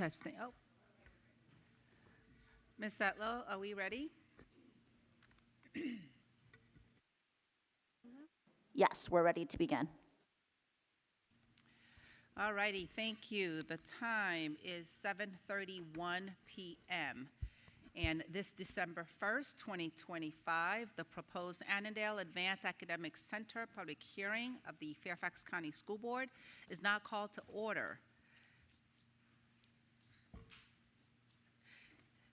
Testing. Oh. Ms. Setlow, are we ready? Yes, we're ready to begin. All righty, thank you. The time is 7:31 p.m. And this December 1st, 2025, the proposed Annandale Advanced Academic Center public hearing of the Fairfax County School Board is now called to order.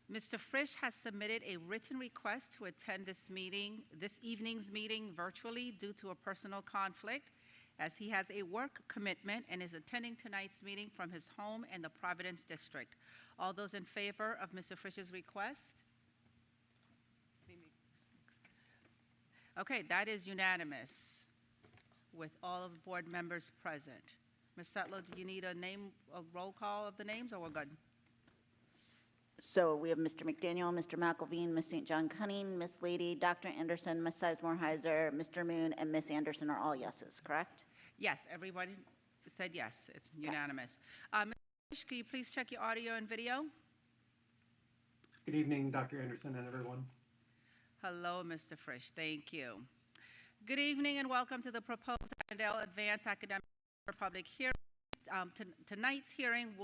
Mr. Frisch has submitted a written request to attend this evening's meeting virtually due to a personal conflict, as he has a work commitment and is attending tonight's meeting from his home in the Providence District. All those in favor of Mr. Frisch's request? Okay, that is unanimous with all of the board members present. Ms. Setlow, do you need a roll call of the names, or we're good? So we have Mr. McDaniel, Mr. McElveen, Ms. St. John Cunning, Ms. Lady, Dr. Anderson, Ms. Sizemore-Heiser, Mr. Moon, and Ms. Anderson are all yeses, correct? Yes, everybody said yes. It's unanimous. Mr. Frisch, can you please check your audio and video? Good evening, Dr. Anderson and everyone. Hello, Mr. Frisch. Thank you. Good evening and welcome to the proposed Annandale Advanced Academic Public hearing. Tonight's hearing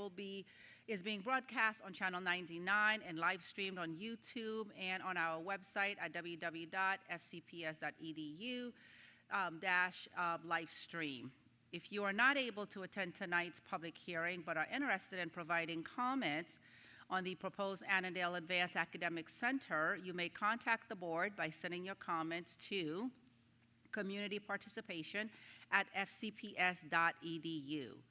is being broadcast on Channel 99 and live streamed on YouTube and on our website at www.fcps.edu/livestream. If you are not able to attend tonight's public hearing but are interested in providing comments on the proposed Annandale Advanced Academic Center, you may contact the board by sending your comments to communityparticipation@fcps.edu.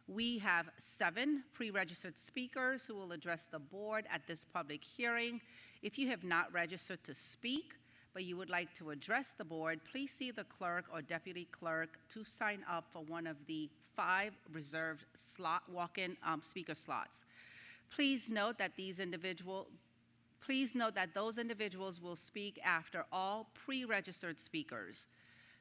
We have 7 pre-registered speakers who will address the board at this public hearing. If you have not registered to speak, but you would like to address the board, please see the clerk or deputy clerk to sign up for one of the 5 reserved walk-in speaker slots. Please note that those individuals will speak after all pre-registered speakers.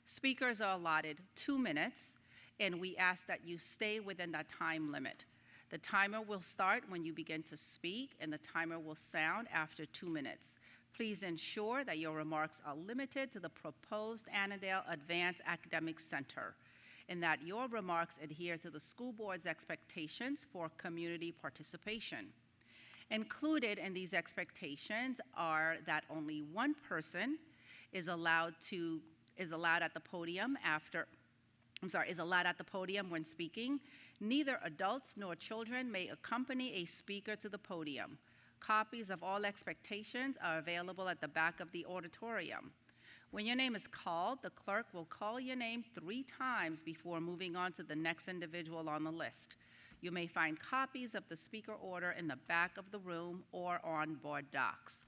Speakers are allotted 2 minutes, and we ask that you stay within that time limit. The timer will start when you begin to speak, and the timer will sound after 2 minutes. Please ensure that your remarks are limited to the proposed Annandale Advanced Academic Center, and that your remarks adhere to the school board's expectations for community participation. Included in these expectations are that only one person is allowed at the podium when speaking. Neither adults nor children may accompany a speaker to the podium. Copies of all expectations are available at the back of the auditorium. When your name is called, the clerk will call your name 3 times before moving on to the next individual on the list. You may find copies of the speaker order in the back of the room or on board docs.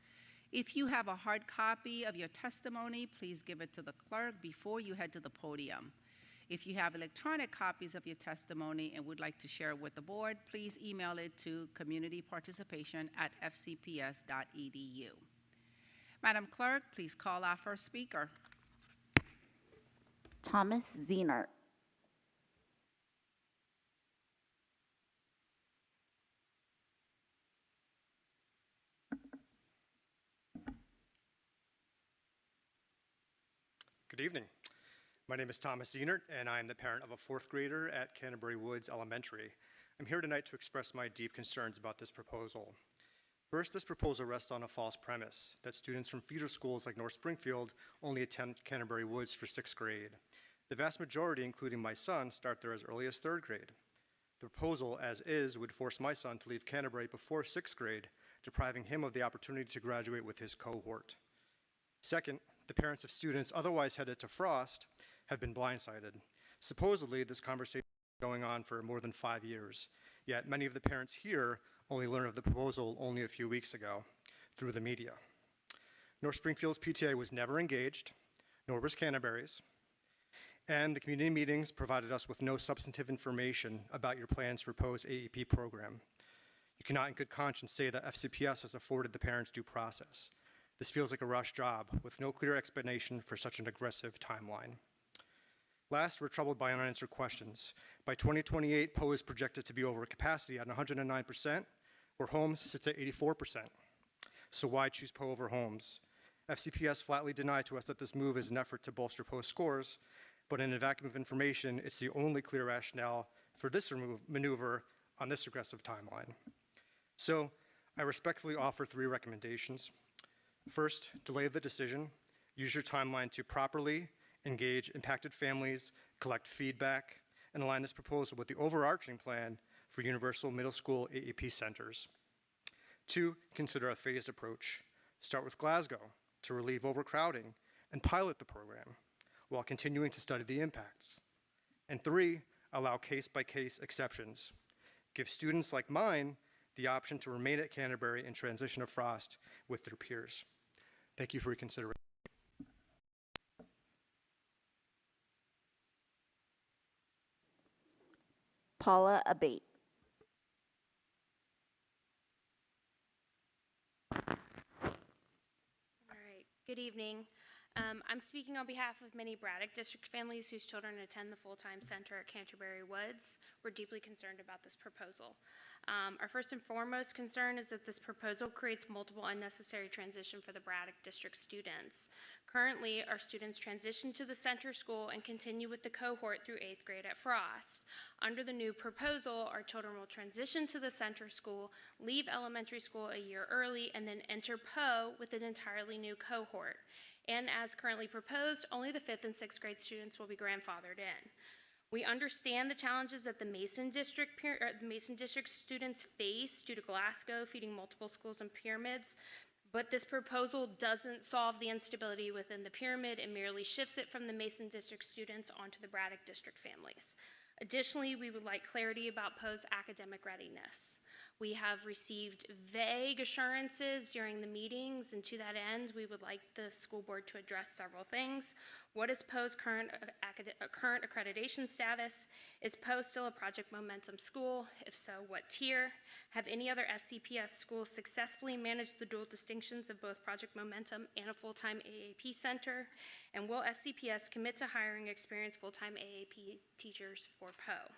If you have a hard copy of your testimony, please give it to the clerk before you head to the podium. If you have electronic copies of your testimony and would like to share it with the board, please email it to communityparticipation@fcps.edu. Madam Clerk, please call our first speaker. Thomas Zienert. Good evening. My name is Thomas Zienert, and I am the parent of a 4th grader at Canterbury Woods Elementary. I'm here tonight to express my deep concerns about this proposal. First, this proposal rests on a false premise that students from feeder schools like North Springfield only attend Canterbury Woods for 6th grade. The vast majority, including my son, start there as early as 3rd grade. The proposal, as is, would force my son to leave Canterbury before 6th grade, depriving him of the opportunity to graduate with his cohort. Second, the parents of students otherwise headed to Frost have been blindsided. Supposedly, this conversation has been going on for more than 5 years, yet many of the parents here only learned of the proposal only a few weeks ago through the media. North Springfield's PTA was never engaged, nor was Canterbury's, and the community meetings provided us with no substantive information about your plans to propose AAP program. You cannot in good conscience say that FCPS has afforded the parents due process. This feels like a rush job with no clear explanation for such an aggressive timeline. Last, we're troubled by unanswered questions. By 2028, Poe is projected to be over capacity at 109%, where Holmes sits at 84%. So why choose Poe over Holmes? FCPS flatly denied to us that this move is an effort to bolster Poe's scores, but in a vacuum of information, it's the only clear rationale for this maneuver on this aggressive timeline. So I respectfully offer 3 recommendations. First, delay the decision. Use your timeline to properly engage impacted families, collect feedback, and align this proposal with the overarching plan for universal middle school AAP centers. 2, consider a phased approach. Start with Glasgow to relieve overcrowding and pilot the program while continuing to study the impacts. And 3, allow case-by-case exceptions. Give students like mine the option to remain at Canterbury and transition to Frost with their peers. Thank you for your consideration. Paula Abate. All right, good evening. I'm speaking on behalf of many Braddock District families whose children attend the full-time center at Canterbury Woods. We're deeply concerned about this proposal. Our first and foremost concern is that this proposal creates multiple unnecessary transition for the Braddock District students. Currently, our students transition to the center school and continue with the cohort through 8th grade at Frost. Under the new proposal, our children will transition to the center school, leave elementary school a year early, and then enter Poe with an entirely new cohort. And as currently proposed, only the 5th and 6th grade students will be grandfathered in. We understand the challenges that the Mason District students face due to Glasgow feeding multiple schools and pyramids, but this proposal doesn't solve the instability within the pyramid and merely shifts it from the Mason District students onto the Braddock District families. Additionally, we would like clarity about Poe's academic readiness. We have received vague assurances during the meetings, and to that end, we would like the school board to address several things. What is Poe's current accreditation status? Is Poe still a Project Momentum school? If so, what tier? Have any other FCPS schools successfully managed the dual distinctions of both Project Momentum and a full-time AAP center? And will FCPS commit to hiring experienced full-time AAP teachers for Poe?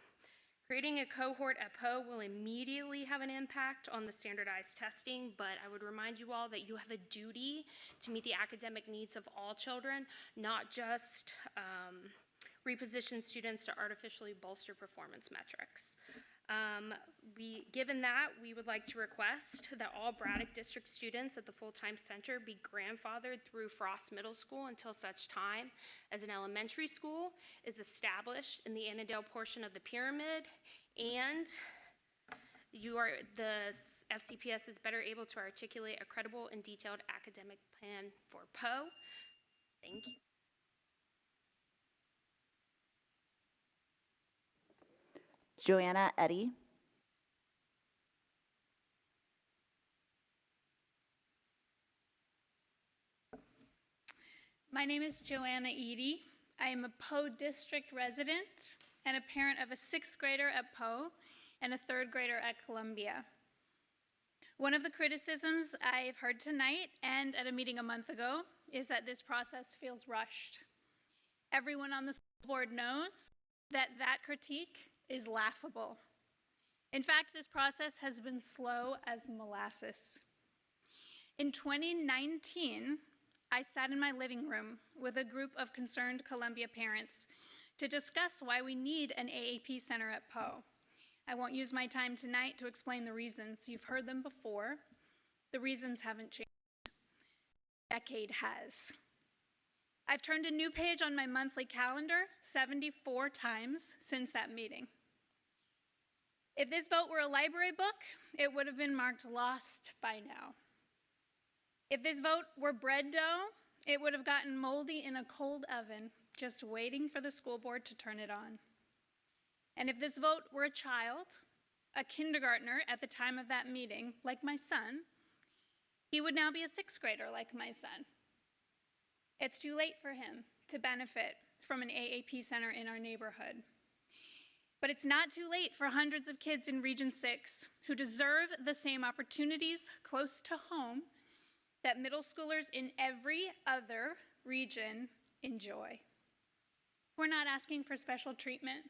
Creating a cohort at Poe will immediately have an impact on the standardized testing, but I would remind you all that you have a duty to meet the academic needs of all children, not just reposition students to artificially bolster performance metrics. Given that, we would like to request that all Braddock District students at the full-time center be grandfathered through Frost Middle School until such time as an elementary school is established in the Annandale portion of the pyramid, and the FCPS is better able to articulate a credible and detailed academic plan for Poe. Thank you. Joanna Eddy. My name is Joanna Edie. I am a Poe District resident and a parent of a 6th grader at Poe and a 3rd grader at Columbia. One of the criticisms I've heard tonight and at a meeting a month ago is that this process feels rushed. Everyone on the school board knows that that critique is laughable. In fact, this process has been slow as molasses. In 2019, I sat in my living room with a group of concerned Columbia parents to discuss why we need an AAP center at Poe. I won't use my time tonight to explain the reasons. You've heard them before. The reasons haven't changed. A decade has. I've turned a new page on my monthly calendar 74 times since that meeting. If this vote were a library book, it would have been marked lost by now. If this vote were bread dough, it would have gotten moldy in a cold oven, just waiting for the school board to turn it on. And if this vote were a child, a kindergartner at the time of that meeting, like my son, he would now be a 6th grader like my son. It's too late for him to benefit from an AAP center in our neighborhood. But it's not too late for hundreds of kids in Region 6 who deserve the same opportunities close to home that middle schoolers in every other region enjoy. We're not asking for special treatment.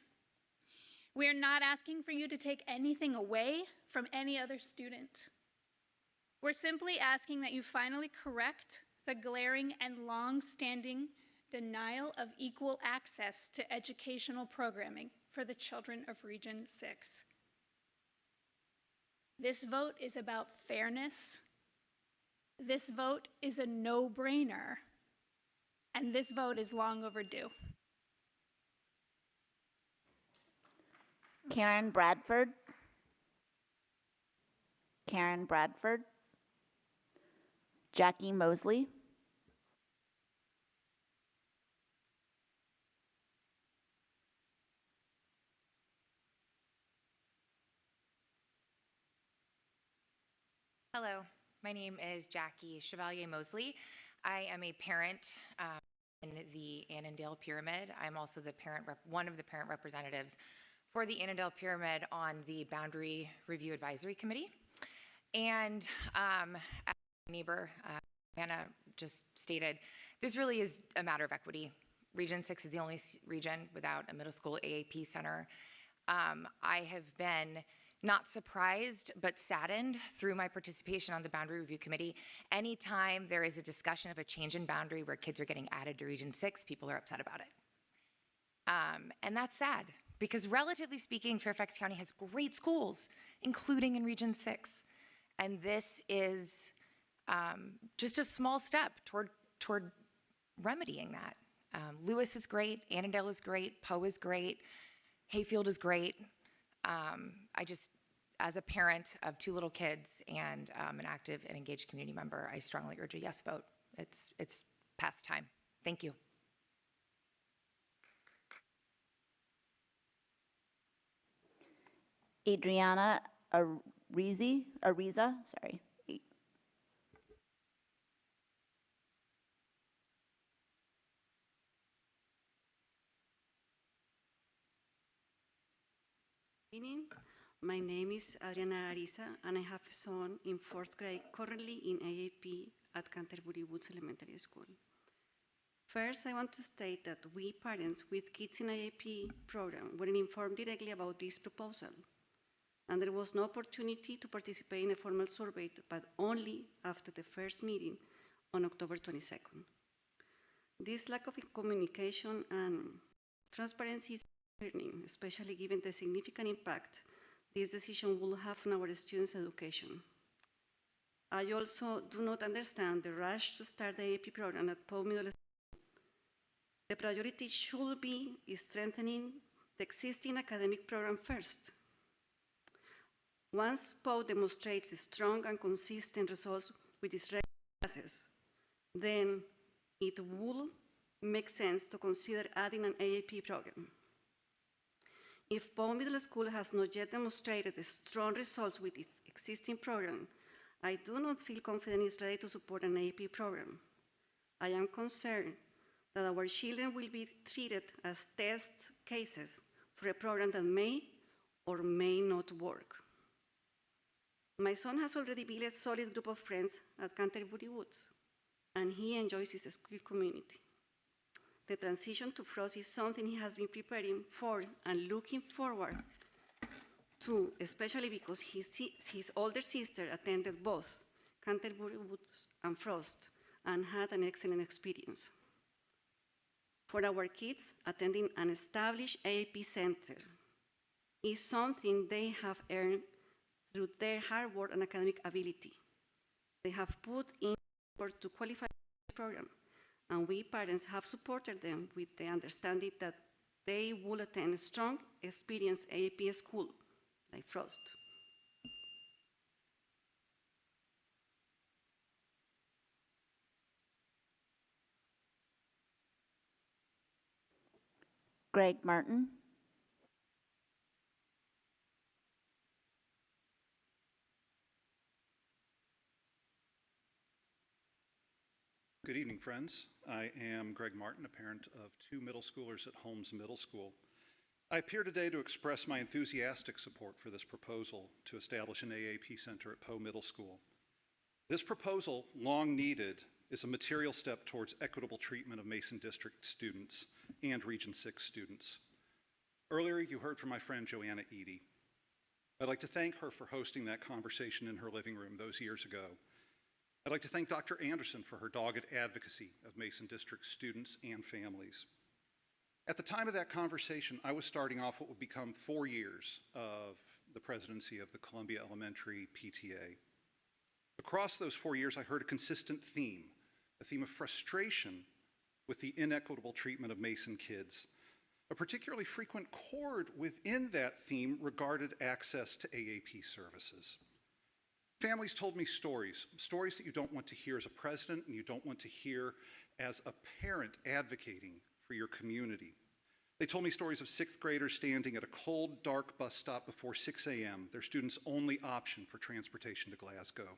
We are not asking for you to take anything away from any other student. We're simply asking that you finally correct the glaring and long-standing denial of equal access to educational programming for the children of Region 6. This vote is about fairness. This vote is a no-brainer. And this vote is long overdue. Karen Bradford. Karen Bradford. Jackie Mosley. Hello, my name is Jackie Chevalier Mosley. I am a parent in the Annandale Pyramid. I'm also the one of the parent representatives for the Annandale Pyramid on the Boundary Review Advisory Committee. And as my neighbor, Anna, just stated, this really is a matter of equity. Region 6 is the only region without a middle school AAP center. I have been not surprised, but saddened through my participation on the Boundary Review Committee. Anytime there is a discussion of a change in boundary where kids are getting added to Region 6, people are upset about it. And that's sad, because relatively speaking, Fairfax County has great schools, including in Region 6. And this is just a small step toward remedying that. Lewis is great, Annandale is great, Poe is great, Hayfield is great. I just, as a parent of 2 little kids and an active and engaged community member, I strongly urge a yes vote. It's past time. Thank you. Adriana Ariza, sorry. Evening. My name is Adriana Ariza, and I have a son in 4th grade, currently in AAP at Canterbury Woods Elementary School. First, I want to state that we parents with kids in AAP program were informed directly about this proposal, and there was no opportunity to participate in a formal survey, but only after the first meeting on October 22nd. This lack of communication and transparency is concerning, especially given the significant impact this decision will have on our students' education. I also do not understand the rush to start the AAP program at Poe Middle School. The priority should be strengthening the existing academic program first. Once Poe demonstrates strong and consistent results with its regular classes, then it will make sense to consider adding an AAP program. If Poe Middle School has not yet demonstrated strong results with its existing program, I do not feel confident it's ready to support an AAP program. I am concerned that our children will be treated as test cases for a program that may or may not work. My son has already built a solid group of friends at Canterbury Woods, and he enjoys his school community. The transition to Frost is something he has been preparing for and looking forward to, especially because his older sister attended both Canterbury Woods and Frost and had an excellent experience. For our kids, attending an established AAP center is something they have earned through their hard work and academic ability. They have put in effort to qualify for this program, and we parents have supported them with the understanding that they will attend a strong, experienced AAP school like Frost. Greg Martin. Good evening, friends. I am Greg Martin, a parent of 2 middle schoolers at Holmes Middle School. I appear today to express my enthusiastic support for this proposal to establish an AAP center at Poe Middle School. This proposal, long needed, is a material step towards equitable treatment of Mason District students and Region 6 students. Earlier, you heard from my friend Joanna Eady. I'd like to thank her for hosting that conversation in her living room those years ago. I'd like to thank Dr. Anderson for her dogged advocacy of Mason District students and families. At the time of that conversation, I was starting off what would become 4 years of the presidency of the Columbia Elementary PTA. Across those 4 years, I heard a consistent theme, a theme of frustration with the inequitable treatment of Mason kids. A particularly frequent chord within that theme regarded access to AAP services. Families told me stories that you don't want to hear as a president and you don't want to hear as a parent advocating for your community. They told me stories of 6th graders standing at a cold, dark bus stop before 6 a.m., their students' only option for transportation to Glasgow.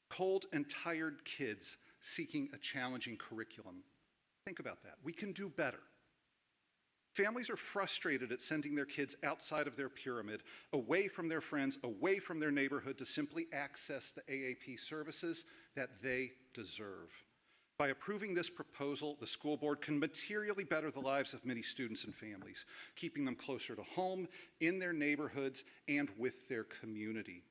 Cold and tired kids seeking a challenging curriculum. Think about that. We can do better. Families are frustrated at sending their kids outside of their pyramid, away from their friends, away from their neighborhood to simply access the AAP services that they deserve. By approving this proposal, the school board can materially better the lives of many students and families, keeping them closer to home, in their neighborhoods, and with their community.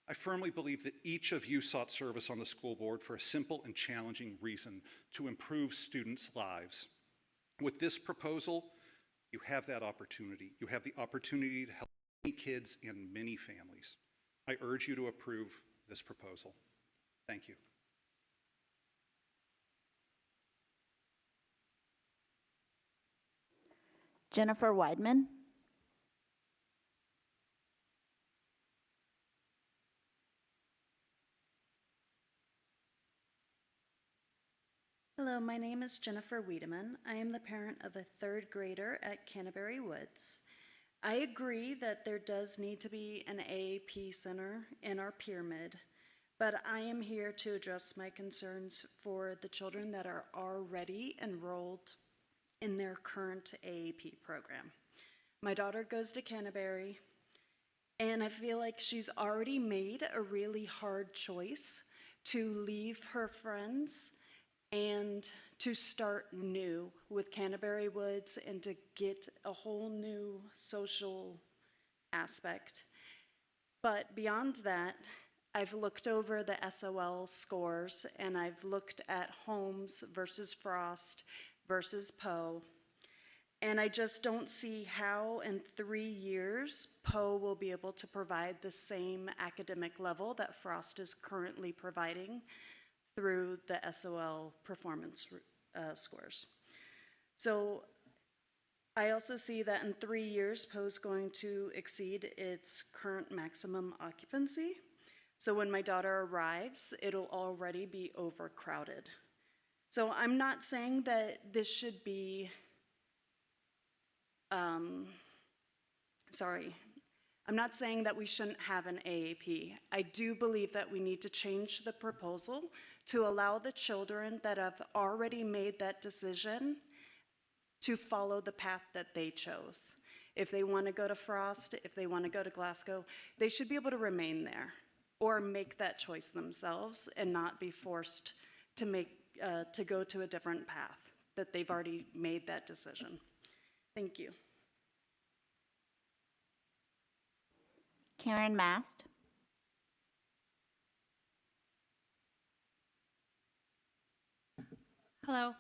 I firmly believe that each of you sought service on the school board for a simple and challenging reason: to improve students' lives. With this proposal, you have that opportunity. You have the opportunity to help many kids and many families. I urge you to approve this proposal. Thank you. Jennifer Weidman. Hello, my name is Jennifer Wiedemann. I am the parent of a 3rd grader at Canterbury Woods. I agree that there does need to be an AAP center in our pyramid, but I am here to address my concerns for the children that are already enrolled in their current AAP program. My daughter goes to Canterbury, and I feel like she's already made a really hard choice to leave her friends and to start new with Canterbury Woods and to get a whole new social aspect. But beyond that, I've looked over the SOL scores and I've looked at Holmes versus Frost versus Poe, and I just don't see how in 3 years Poe will be able to provide the same academic level that Frost is currently providing through the SOL performance scores. So I also see that in 3 years, Poe's going to exceed its current maximum occupancy. So when my daughter arrives, it'll already be overcrowded. So I'm not saying that this should be, I'm not saying that we shouldn't have an AAP. I do believe that we need to change the proposal to allow the children that have already made that decision to follow the path that they chose. If they want to go to Frost, if they want to go to Glasgow, they should be able to remain there or make that choice themselves and not be forced to go to a different path, that they've already made that decision. Thank you. Karen Mast. Hello.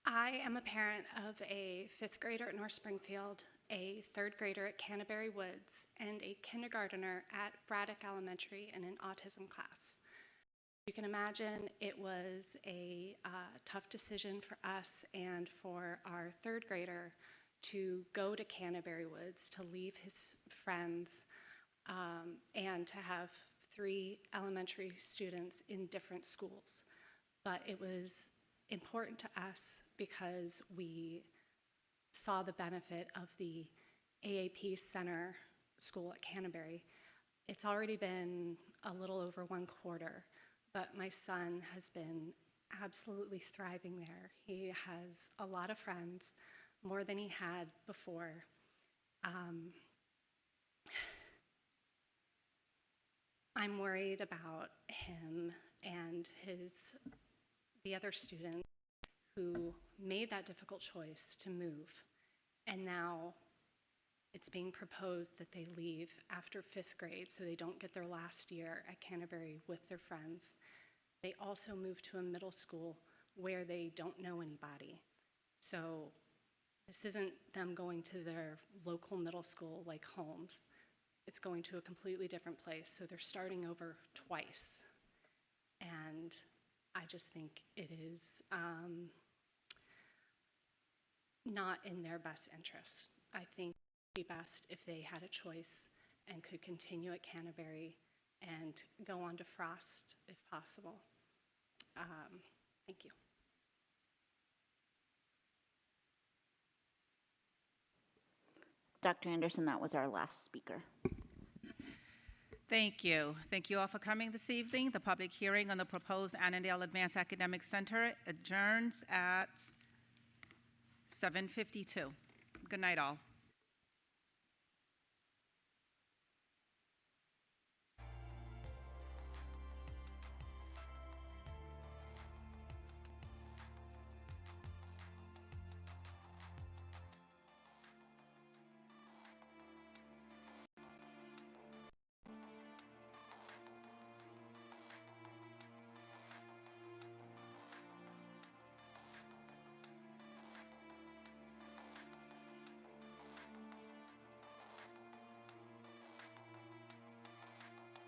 I am a parent of a 5th grader at North Springfield, a 3rd grader at Canterbury Woods, and a kindergartner at Braddock Elementary in an autism class. You can imagine it was a tough decision for us and for our 3rd grader to go to Canterbury Woods, to leave his friends, and to have 3 elementary students in different schools. But it was important to us because we saw the benefit of the AAP Center School at Canterbury. It's already been a little over 1 quarter, but my son has been absolutely thriving there. He has a lot of friends, more than he had before. I'm worried about him and the other students who made that difficult choice to move, and now it's being proposed that they leave after 5th grade so they don't get their last year at Canterbury with their friends. They also move to a middle school where they don't know anybody. So this isn't them going to their local middle school like Holmes. It's going to a completely different place, so they're starting over twice. And I just think it is not in their best interest. I think it would be best if they had a choice and could continue at Canterbury and go on to Frost if possible. Thank you. Dr. Anderson, that was our last speaker. Thank you. Thank you all for coming this evening. The public hearing on the proposed Annandale Advanced Academic Center adjourns at 7:52. Good night, all.